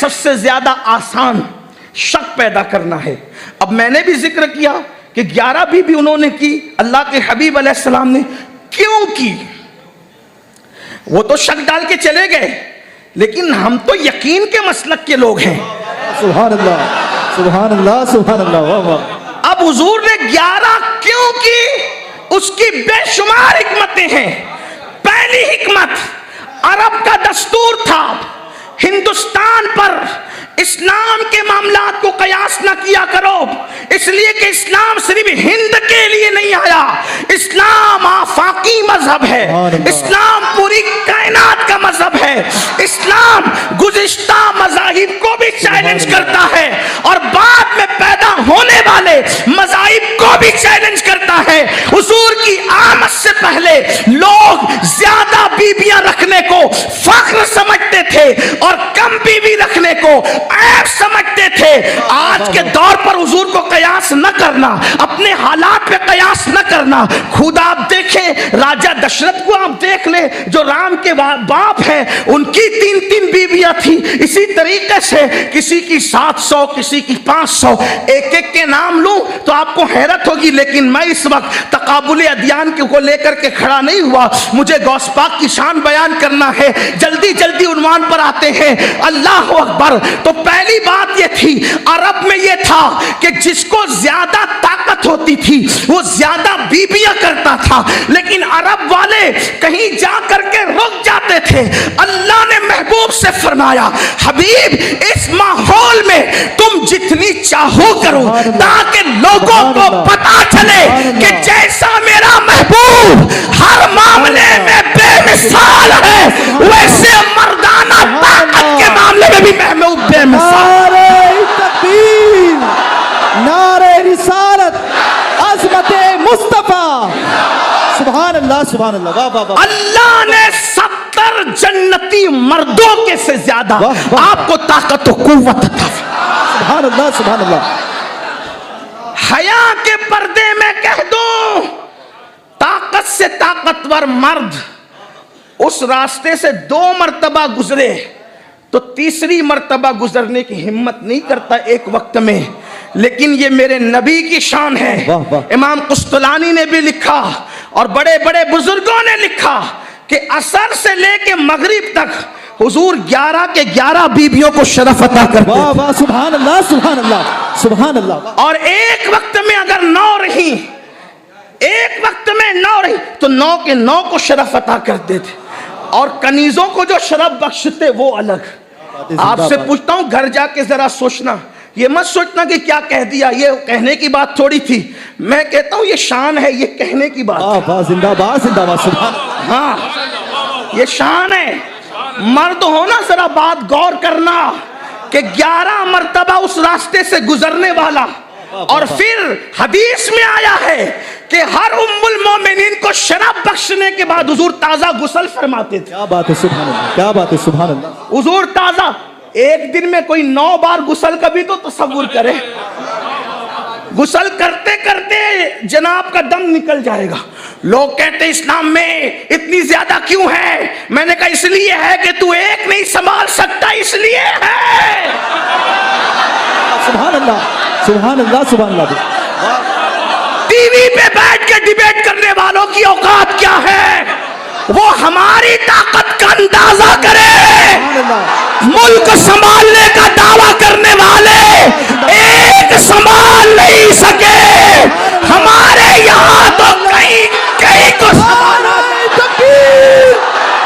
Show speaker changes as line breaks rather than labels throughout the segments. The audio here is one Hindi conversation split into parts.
सबसे ज्यादा आसान शक पैदा करना है। अब मैंने भी जिक्र किया कि 11 बीवी उन्होंने की, अल्लाह के हबीब अलैहिस्सलाम ने क्यों की? वो तो शक डाल के चले गए, लेकिन हम तो यकीन के मसलक के लोग हैं।
सुभान अल्लाह, सुभान अल्लाह, सुभान अल्लाह, वाह वाह।
अब हुजूर ने 11 क्यों की, उसकी बेशुमार हिकमतें हैं। पहली हिकमत, अरब का दस्तूर था हिंदुस्तान पर इस्लाम के मामलात को कयास न किया करो, इसलिए कि इस्लाम सिर्फ हिंद के लिए नहीं आया। इस्लाम आफाकी मजहब है, इस्लाम पूरी कायनात का मजहब है। इस्लाम गुज़िश्ता मज़ाहिब को भी चैलेंज करता है और बाद में पैदा होने वाले मज़ाहिब को भी चैलेंज करता है। हुजूर की आमद से पहले लोग ज्यादा बीबियां रखने को फख्र समझते थे और कम बीवी रखने को ऐब समझते थे। आज के दौर पर हुजूर को कयास न करना, अपने हालात पे कयास न करना। खुद आप देखें, राजा दशरथ को आप देख ले, जो राम के बाप हैं, उनकी 3-3 बीवियां थी। इसी तरीके से किसी की 700, किसी की 500, एक एक के नाम लूं तो आपको हैरत होगी। लेकिन मैं इस वक्त तकाबुल अदियान को लेकर के खड़ा नहीं हुआ, मुझे गौस पाक की शान बयान करना है। जल्दी जल्दी उन्वान पर आते हैं। अल्लाह अकबर। तो पहली बात ये थी, अरब में ये था कि जिसको ज्यादा ताकत होती थी वो ज्यादा बीबियां करता था, लेकिन अरब वाले कहीं जा करके रुक जाते थे। अल्लाह ने महबूब से फरमाया, हबीब इस माहौल में तुम जितनी चाहो करो, ताकि लोगों को पता चले कि जैसा मेरा महबूब हर मामले में बेमिसाल है, वैसे मर्दाना ताकत के मामले में भी महबूब बेमिसाल।
नारे तकबीर, नारे रिसालत, अज़मते मुस्तफा। सुभान अल्लाह, सुभान अल्लाह, वाह वाह वाह।
अल्लाह ने 70 जन्नती मर्दों के से ज्यादा आपको ताकत और कुव्वत अता।
सुभान अल्लाह, सुभान अल्लाह।
हया के पर्दे में कह दूं, ताकत से ताकतवर मर्द उस रास्ते से 2 मर्तबा गुजरे तो तीसरी मर्तबा गुजरने की हिम्मत नहीं करता एक वक्त में। लेकिन ये मेरे नबी की शान है।
वाह वाह।
इमाम कुस्तलानी ने भी लिखा और बड़े बड़े बुजुर्गों ने लिखा कि असर से लेके मगरिब तक हुजूर 11 के 11 बीबियों को शरफ अता करते।
वाह वाह, सुभान अल्लाह, सुभान अल्लाह, सुभान अल्लाह।
और एक वक्त में अगर 9 रही, एक वक्त में 9 रही तो 9 के 9 को शरफ अता करते थे। और कनीजों को जो शरफ बख्शते वो अलग। आपसे पूछता हूं, घर जाके जरा सोचना, ये मत सोचना कि क्या कह दिया, ये कहने की बात थोड़ी थी। मैं कहता हूं ये शान है, ये कहने की बात है।
जिंदाबाद, जिंदाबाद, सुभान।
हाँ, ये शान है। मर्द हो ना, जरा बात गौर करना कि 11 मर्तबा उस रास्ते से गुजरने वाला। और फिर हदीस में आया है कि हर उम्मुल मोमिनीन को शराब बख्शने के बाद हुजूर ताजा गुस्ल फरमाते थे।
क्या बात है, सुभान अल्लाह, क्या बात है, सुभान अल्लाह।
हुजूर ताजा, एक दिन में कोई 9 बार गुस्ल का भी तो तसव्वुर करे। गुस्ल करते करते जनाब का दम निकल जाएगा। लोग कहते इस्लाम में इतनी ज्यादा क्यों है? मैंने कहा इसलिए है कि तू एक नहीं संभाल सकता, इसलिए है।
सुभान अल्लाह, सुभान अल्लाह, सुभान अल्लाह।
टीवी पे बैठ के डिबेट करने वालों की औकात क्या है? वो हमारी ताकत का अंदाजा करे। मुल्क संभालने का दावा करने वाले एक संभाल नहीं सके। हमारे यहाँ तो कई कई को संभाला।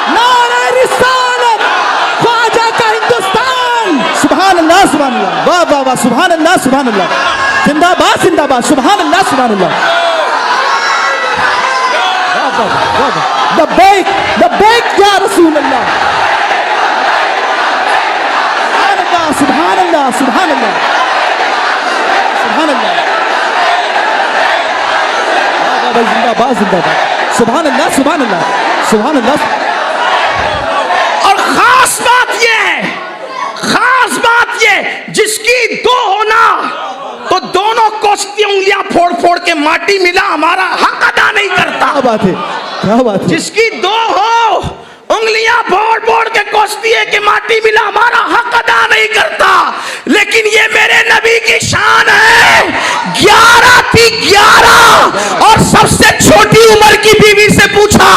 नारे रिसालत, ख्वाजा का हिंदुस्तान। सुभान अल्लाह, सुभान अल्लाह, वाह वाह वाह, सुभान अल्लाह, सुभान अल्लाह। जिंदाबाद, जिंदाबाद, सुभान अल्लाह, सुभान अल्लाह। लब्बैक या रसूल अल्लाह। सुभान अल्लाह, सुभान अल्लाह, सुभान अल्लाह। जिंदाबाद, जिंदाबाद, सुभान अल्लाह, सुभान अल्लाह, सुभान अल्लाह।
और खास बात यह है, खास बात यह, जिसकी 2 होना तो दोनों कोसती उंगलियां फोड़ फोड़ के माटी मिला हमारा हक अदा नहीं करता।
क्या बात है, क्या बात है।
जिसकी 2 हो, उंगलियां फोड़ फोड़ के कोसती है कि माटी मिला हमारा हक अदा नहीं करता। नबी की शान है 11 थी 11। और सबसे छोटी उम्र की बीवी से पूछा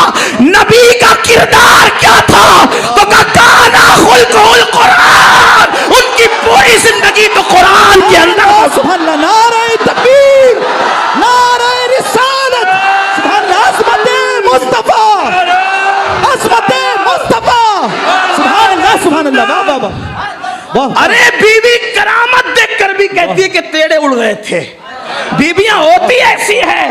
नबी का किरदार क्या था, तो काना खुल्कुल कुरान। उनकी पूरी जिंदगी तो कुरान के अंदर।
सुभान अल्लाह, नारे तकबीर, नारे रिसालत, सुभान अल्लाह, अज़मते मुस्तफा, अज़मते मुस्तफा, सुभान अल्लाह, सुभान अल्लाह, वाह वाह वाह।
अरे बीवी करामत देखकर भी कहती है कि तेड़े उड़ गए थे। बीवियां होती ऐसी है,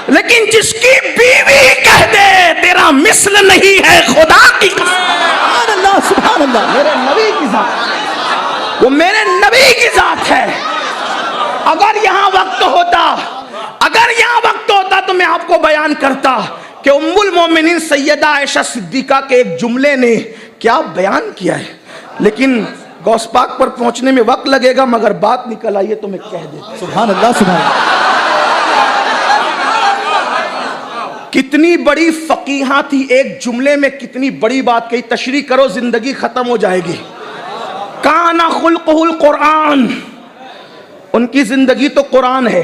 लेकिन जिसकी बीवी कह दे तेरा मिस्ल नहीं है, खुदा की
सुभान अल्लाह, सुभान अल्लाह,
मेरे नबी की जात, वो मेरे नबी की जात है। अगर यहां वक्त होता तो मैं आपको बयान करता कि उम्मुल मोमिनीन सैयदा आयशा सिद्दीका के एक जुमले ने क्या बयान किया है। लेकिन गौस पाक पर पहुंचने में वक्त लगेगा, मगर बात निकल आई है तो मैं कह देता।
सुभान अल्लाह, सुभान अल्लाह।
कितनी बड़ी फकीहा थी, एक जुमले में कितनी बड़ी बात कही। तशरीह करो, जिंदगी खत्म हो जाएगी। काना खुल्कुल कुरान, उनकी जिंदगी तो कुरान है।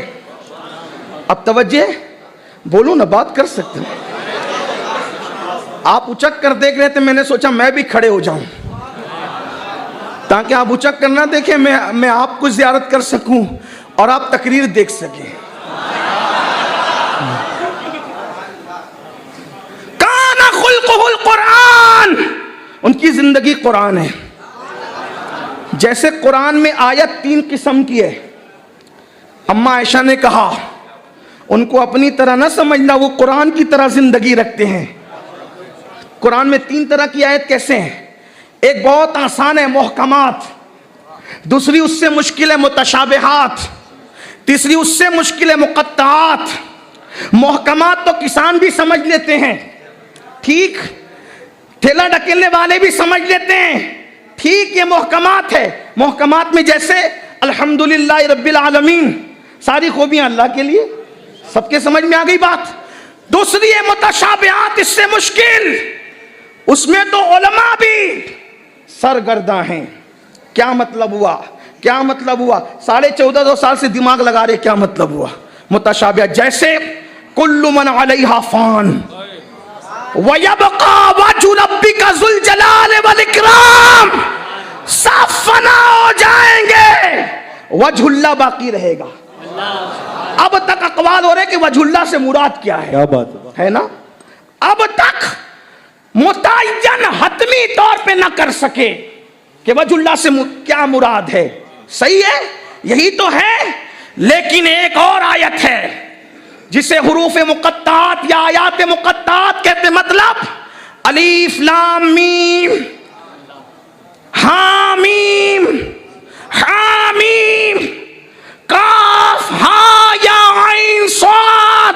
अब तवज्जे, बोलो ना, बात कर सकते हो। आप उचक कर देख रहे थे, मैंने सोचा मैं भी खड़े हो जाऊं ताकि आप उचक कर ना देखें, मैं आपको ज़ियारत कर सकूं और आप तकरीर देख सकें। काना खुल्कुल कुरान, उनकी जिंदगी कुरान है। जैसे कुरान में आयत 3 किस्म की है। अम्मा आयशा ने कहा उनको अपनी तरह ना समझना, वो कुरान की तरह जिंदगी रखते हैं। कुरान में 3 तरह की आयत कैसे हैं? एक बहुत आसान है, मुहकमात। दूसरी उससे मुश्किल है, मुतशाबिहात। तीसरी उससे मुश्किल है, मुक़त्ताआत। मुहकमात तो किसान भी समझ लेते हैं, ठीक, ठेला ढकेलने वाले भी समझ लेते हैं, ठीक, ये मुहकमात है। मुहकमात में जैसे अल्हम्दुलिल्लाह रब्बिल आलमीन, सारी खूबियां अल्लाह के लिए, सबके समझ में आ गई बात। दूसरी है मुतशाबिहात, इससे मुश्किल, उसमें तो उलमा भी सरगर्दा हैं। क्या मतलब हुआ, क्या मतलब हुआ? 1450 साल से दिमाग लगा रहे, क्या मतलब हुआ? मुतशाबिह जैसे कुल्लु मन अलैहा फान व यबका वजहु रब्बिका ज़ुल जलाल वल इकराम, सब फना हो जाएंगे, वजहुल्लाह बाकी रहेगा। अब तक अकवाल हो रहे कि वजहुल्लाह से मुराद क्या है?
क्या बात
है ना? अब तक मुतय्यन हतमी तौर पे ना कर सके कि वजहुल्लाह से क्या मुराद है। सही है, यही तो है। लेकिन एक और आयत है जिसे हुरूफ मुक़त्तात या आयात मुक़त्तात कहते, मतलब अलीफ लाम मीम, हामीम, हामीम, काफ हा या आइन स्वाद,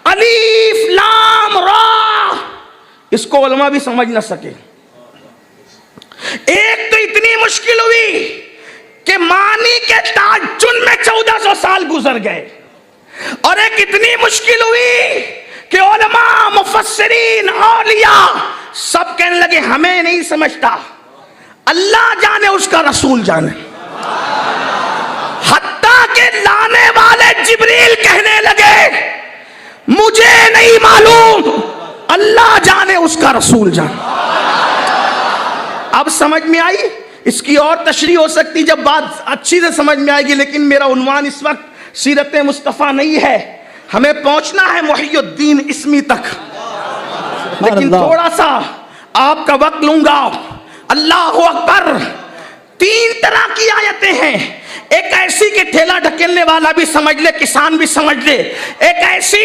अलीफ लाम रा। इसको उलमा भी समझ ना सके। एक तो इतनी मुश्किल हुई कि मानी के ताजुन में 1400 साल गुजर गए, और एक इतनी मुश्किल हुई कि उलमा, मुफस्सिरीन, औलिया सब कहने लगे हमें नहीं समझता, अल्लाह जाने, उसका रसूल जाने। हत्ता के लाने वाले जिब्रील कहने लगे मुझे नहीं मालूम, अल्लाह जाने, उसका रसूल जाने। अब समझ में आई? इसकी और तशरीह हो सकती जब बात अच्छी से समझ में आएगी, लेकिन मेरा उन्वान इस वक्त सीरत मुस्तफ़ा नहीं है, हमें पहुंचना है मुहियुद्दीन इस्मी तक। लेकिन थोड़ा सा आपका वक्त लूंगा। अल्लाहु अकबर। 3 तरह की आयतें हैं। एक ऐसी कि ठेला ढकेलने वाला भी समझ ले, किसान भी समझ ले। एक ऐसी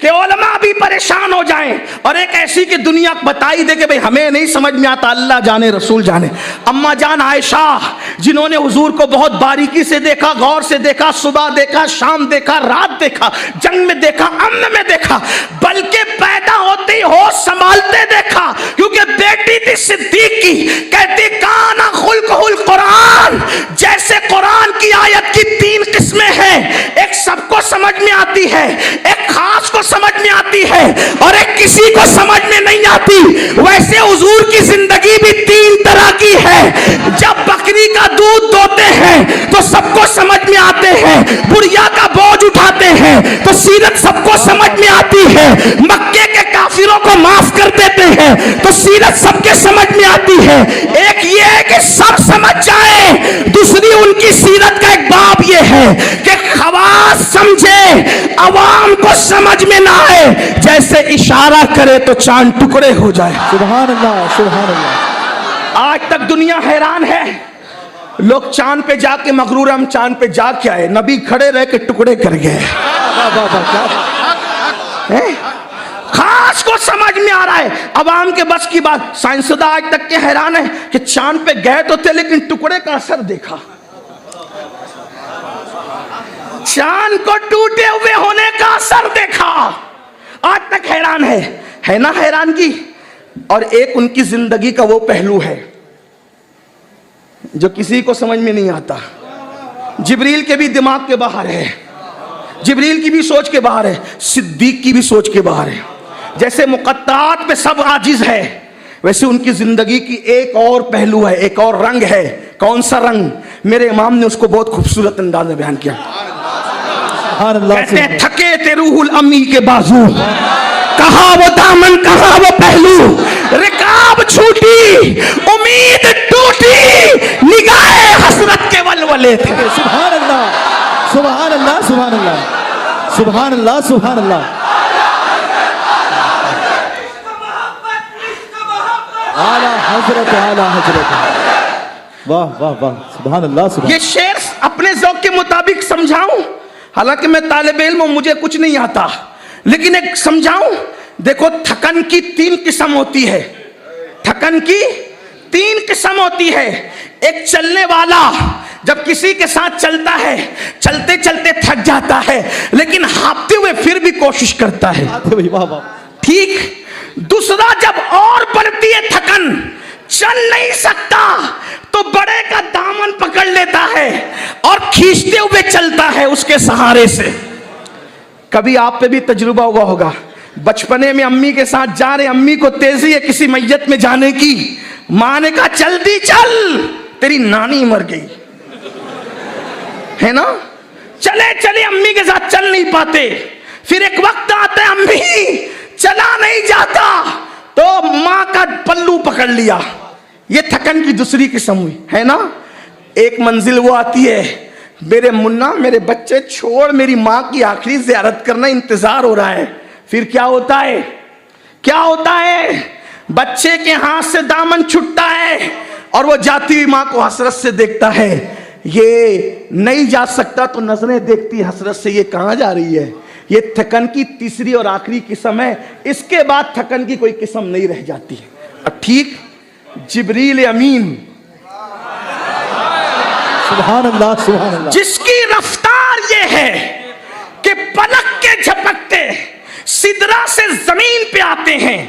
कि उलमा भी परेशान हो जाएं, और एक ऐसी कि दुनिया बताई दे कि भाई हमें नहीं समझ में आता, अल्लाह जाने, रसूल जाने। अम्मा जान आयशा, जिन्होंने हुजूर को बहुत बारीकी से देखा, गौर से देखा, सुबह देखा, शाम देखा, रात देखा, जंग में देखा, अमन में देखा, बल्कि पैदा होते ही होश संभालते देखा, क्योंकि बेटी थी सिद्दीक की। कहती काना खुल्कुल कुरान, जैसे कुरान की आयत की 3 किस्में हैं, एक सबको समझ में आती है, एक खास को समझ में आती है, और एक किसी को समझ में नहीं आती। वैसे हुजूर की जिंदगी भी 3 तरह की है। जब बकरी का दूध दोते हैं तो सबको समझ में आते हैं, बुढ़िया का बोझ उठाते हैं तो सीरत सबको समझ में आती है, मक्के के काफिरों को माफ कर देते हैं तो सीरत सबके समझ में आती है। एक ये है कि सब समझ जाए, दूसरी उनकी सीरत का एक बाब ये है कि खवास समझे, अवाम को समझ में ना आए, जैसे इशारा करे तो चांद टुकड़े हो जाए।
सुभान अल्लाह, सुभान अल्लाह।
आज तक दुनिया हैरान है, लोग चांद पे जाके मगरूर, हम चांद पे जाके आए, नबी खड़े रह के टुकड़े कर गए। खास को समझ में आ रहा है, अवाम के बस की बात। साइंसदा आज तक के हैरान है कि चांद पे गए तो थे लेकिन टुकड़े का असर देखा, चांद को टूटे हुए होने का असर देखा। आज तक हैरान है ना हैरानगी। और एक उनकी जिंदगी का वो पहलू है जो किसी को समझ में नहीं आता। जिब्रील के भी दिमाग के बाहर है, जिब्रील की भी सोच के बाहर है, सिद्दीक की भी सोच के बाहर है। जैसे मुकद्दरात पे सब आजिज है, वैसे उनकी जिंदगी की एक और पहलू है, एक और रंग है। कौन सा रंग? मेरे इमाम ने उसको बहुत खूबसूरत अंदाज में बयान किया। कहते हैं थके ते रूहुल अम्मी के बाजू, कहा वो दामन कहा वो पहलू, रिकाब छूटी उम्मीद टूटी, निगाहे हसरत के वलवले थे।
सुभान अल्लाह, सुभान अल्लाह, सुभान अल्लाह, सुभान अल्लाह, सुभान अल्लाह। आला हजरत, आला हजरत, वाह वाह वाह, सुभान अल्लाह, सुभान।
ये शेर अपने ज़ौक़ के मुताबिक समझाऊं, हालांकि मैं तालिबे इल्म हूं, मुझे कुछ नहीं आता, लेकिन एक समझाऊं। देखो, थकन की 3 किस्म होती है, थकन की 3 किस्म होती है। एक चलने वाला जब किसी के साथ चलता है, चलते चलते थक जाता है लेकिन हाँफते हुए फिर भी कोशिश करता है, ठीक। दूसरा, जब और बढ़ती है थकन, चल नहीं सकता तो बड़े का दामन पकड़ लेता है और खींचते हुए चलता है उसके सहारे से। कभी आप पे भी तजुर्बा हुआ होगा, बचपने में अम्मी के साथ जा रहे, अम्मी को तेजी है किसी मैयत में जाने की, मां ने कहा जल्दी चल, तेरी नानी मर गई है ना, चले चले अम्मी के साथ चल नहीं पाते। फिर एक वक्त आता है अम्मी चला नहीं जाता तो मां का पल्लू पकड़ लिया, ये थकन की दूसरी किस्म हुई, है ना। एक मंजिल वो आती है, मेरे मुन्ना मेरे बच्चे छोड़, मेरी माँ की आखिरी ज़ियारत करना इंतजार हो रहा है। फिर क्या होता है, क्या होता है, बच्चे के हाथ से दामन छूटता है और वो जाती हुई माँ को हसरत से देखता है। ये नहीं जा सकता तो नजरें देखती हसरत से, ये कहाँ जा रही है। ये थकन की तीसरी और आखिरी किस्म है, इसके बाद थकन की कोई किस्म नहीं रह जाती है। अब ठीक जिब्रील अमीन,
सुभान अल्लाह, सुभान अल्लाह,
जिसकी रफ्तार ये है कि पलक के झपकते सिदरा से जमीन पे आते हैं,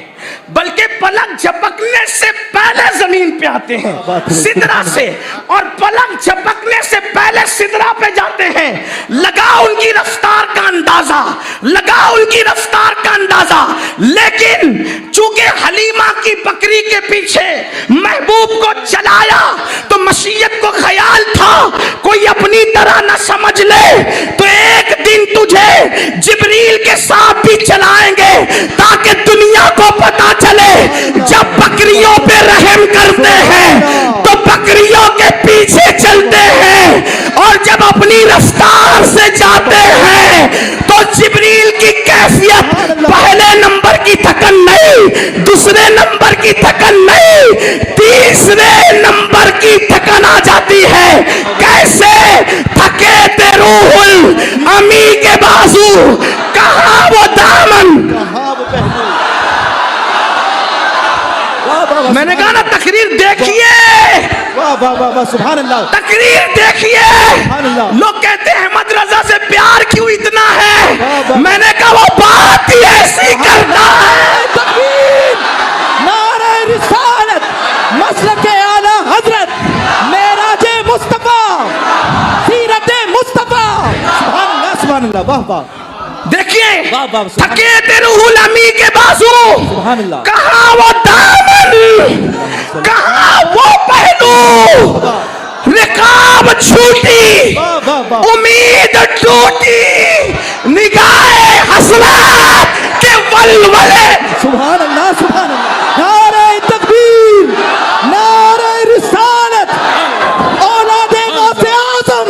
बल्कि पलक झपकने से पहले जमीन पे आते हैं सिदरा से, और पलक झपकने से पहले सिदरा पे जाते हैं। लगा उनकी रफ्तार का अंदाजा, लगा उनकी रफ्तार का अंदाजा। लेकिन चूंकि हलीमा की बकरी के पीछे महबूब को चलाया तो मशीयत को ख्याल था कोई अपनी तरह न समझ ले, तो एक दिन तुझे जिब्रील के साथ भी चलाएंगे ताकि दुनिया को पता चले जब बकरियों पे रहम करते हैं तो बकरियों के पीछे चलते हैं, और जब अपनी रफ्तार से जाते हैं तो जिब्रील की कैफियत पहले नंबर की थकन नहीं, दूसरे नंबर की थकन नहीं, तीसरे नंबर की थकन आ जाती है। कैसे? थके ते रूहुल अमी के बाजू, कहाँ वो दामन। मैंने कहा ना तकरीर देखिए,
वाह वाह वाह वाह, सुभान अल्लाह,
तकरीर देखिए। लोग कहते हैं अहमद रजा से प्यार क्यों इतना है, मैंने कहा वो बात ही ऐसी करता है।
तकबीर, नारे रिसालत, मसलके आला हजरत, मेराजे मुस्तफा, सीरते मुस्तफा, सुभान अल्लाह, सुभान अल्लाह, वाह वाह।
देखिए,
वाह वाह,
थके ते रूहुल अमी के बाजू,
सुभान अल्लाह,
कहाँ वो दामन, कहाँ वो पहलू, रिकाब ख्वाब छूटी,
वाह वाह वाह,
उम्मीद टूटी, निगाहे हसरत के वलवले।
सुभान अल्लाह सुभान अल्लाह। नारे तकबीर, नारे रिसालत, औलादे गौसे आज़म,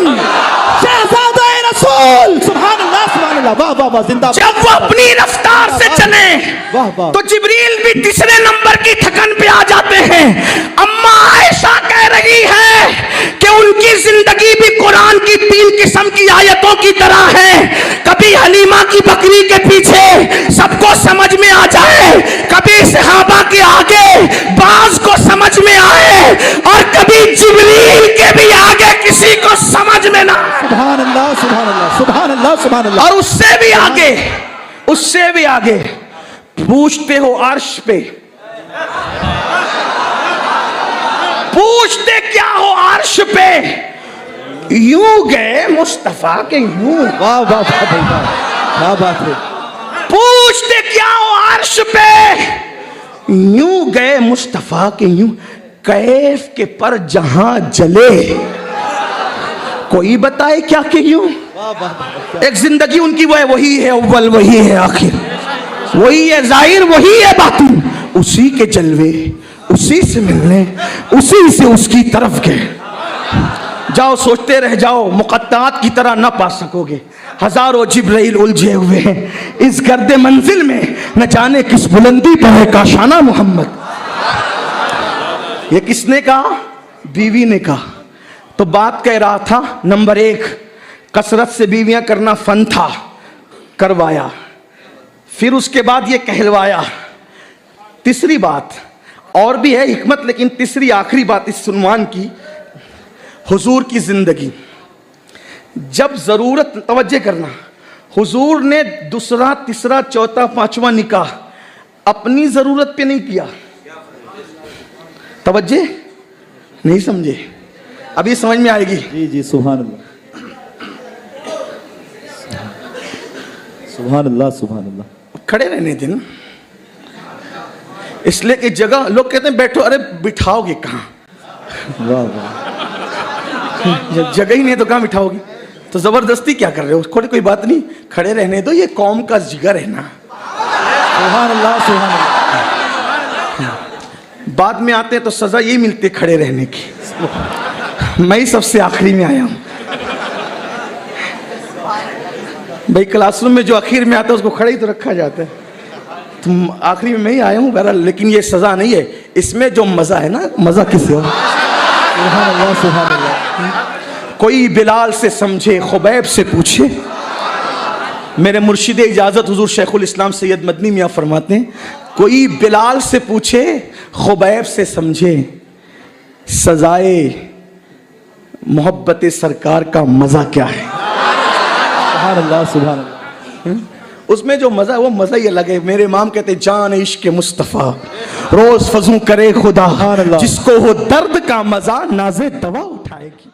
शहज़ादा रसूल, सुभान अल्लाह सुभान अल्लाह, वाह वाह वाह, जिंदाबाद।
जब वो अपनी रफ्तार से चले
वाह वाह,
तो जिब्रील भी तीसरे नंबर की थकन पे आ जाते हैं। अम्मा आयशा कह रही है कि उनकी जिंदगी भी कुरान की 3 किस्म की आयतों की तरह है। कभी हलीमा की बकरी के पीछे सबको समझ में आ जाए, कभी सहाबा के आगे बाज को समझ में आए, और कभी जिब्रील के भी आगे किसी को समझ में ना आए।
सुभान अल्लाह सुभान अल्लाह, सुभान अल्लाह सुभान अल्लाह।
और उससे भी आगे, उससे भी आगे पूछते हो अर्श पे, पूछते क्या हो अर्श पे, यूं गए मुस्तफा के यूं।
वाह वाह वाह भाई वाह, क्या बात है।
पूछते क्या हो अर्श पे, यूं गए मुस्तफा के यूं, कैफ के पर जहां जले, कोई बताए क्या कि यूं।
वाह वाह वाह,
एक जिंदगी उनकी वो है, वही है अव्वल, वही है आखिर, वही है जाहिर, वही है बातिन, उसी के जलवे, उसी से मिलने, उसी से उसकी तरफ गए। जाओ सोचते रह जाओ, मुक़त्तात की तरह ना पा सकोगे। हजारों जिब्राइल उलझे हुए हैं इस गर्दे मंजिल में, न जाने किस बुलंदी पर है काशाना मोहम्मद। ये किसने कहा? बीवी ने कहा। तो बात कह रहा था, नंबर 1 कसरत से बीवियां करना फन था, करवाया। फिर उसके बाद ये कहलवाया। तीसरी बात और भी है हिकमत, लेकिन तीसरी आखिरी बात इस सुनवान की, हुजूर की जिंदगी। जब जरूरत, तवज्जो करना, हुजूर ने दूसरा, तीसरा, चौथा, पांचवा निकाह अपनी जरूरत पे नहीं किया। तवज्जो नहीं समझे? अभी समझ में आएगी।
जी जी, सुभान अल्लाह सुभान अल्लाह सुभान अल्लाह।
खड़े रहने दिन, इसलिए कि जगह लोग कहते हैं बैठो, अरे बिठाओगे कहाँ?
वाह वाह,
जब जगह ही नहीं तो कहाँ बिठाओगे? तो जबरदस्ती क्या कर रहे हो? कोई बात नहीं, खड़े रहने दो, ये कौम का जिगर है ना।
सुभान अल्लाह सुभान अल्लाह।
बाद में आते हैं तो सजा यही मिलती है खड़े रहने की। मैं ही सबसे आखिरी में आया हूं भाई। क्लासरूम में जो आखिर में आता है उसको खड़े ही तो रखा जाता है। तुम आखिरी में मैं ही आया हूं बहरहाल, लेकिन ये सजा नहीं है, इसमें जो मजा है ना, मजा किसे हो।
सुभान अल्लाह सुभान अल्लाह।
कोई बिलाल से समझे, खुबैब से पूछे। मेरे मुर्शिद इजाजत हुजूर शेखुल इस्लाम सैयद मदनी मियाँ फरमाते हैं, कोई बिलाल से पूछे, खुबैब से समझे, सजाए मोहब्बत सरकार का मजा क्या है।
सुभान अल्लाह सुभान अल्लाह।
उसमें जो मजा है वो मजा ही अलग है। मेरे इमाम कहते जान इश्क मुस्तफ़ा रोज फजू करे खुदा, जिसको हो दर्द का मजा नाज़े दवा उठाएगी।